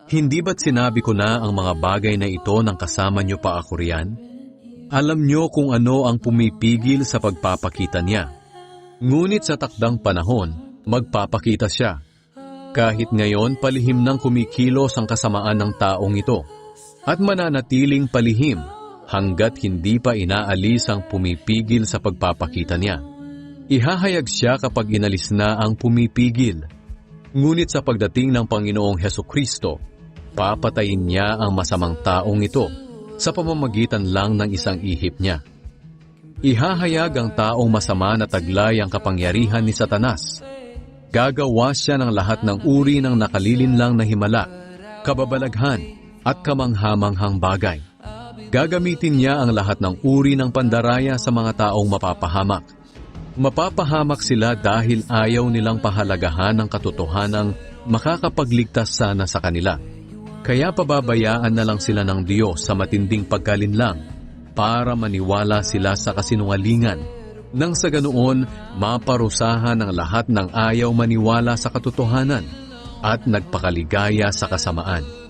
Hindi ba't sinabi ko na ang mga bagay na ito nang kasama niyo pa ako riyan? Alam niyo kung ano ang pumipigil sa pagpapakita niya. Ngunit sa takdang panahon, magpapakita siya. Kahit ngayon palihim nang kumikilos ang kasamaan ng taong ito, at mananatiling palihim hanggat hindi pa inaalis ang pumipigil sa pagpapakita niya. Ihahayag siya kapag inalis na ang pumipigil. Ngunit sa pagdating ng Panginoong Hesukristo, papatayin niya ang masamang taong ito sa pamamagitan lang ng isang ihip niya. Ihahayag ang taong masama na taglay ang kapangyarihan ni Satanas. Gagawa siya ng lahat ng uri ng nakalilinlang na himala, kababalaghan at kamanghamanghang bagay. Gagamitin niya ang lahat ng uri ng pandaraya sa mga taong mapapahamak. Mapapahamak sila dahil ayaw nilang pahalagahan ang katotohanang makakapagligtas sana sa kanila. Kaya pababayaan na lang sila ng Diyos sa matinding pagkalinlang para maniwala sila sa kasinungalingan, nang sa ganoon maparusahan ang lahat ng ayaw maniwala sa katotohanan at nagpakaligaya sa kasamaan.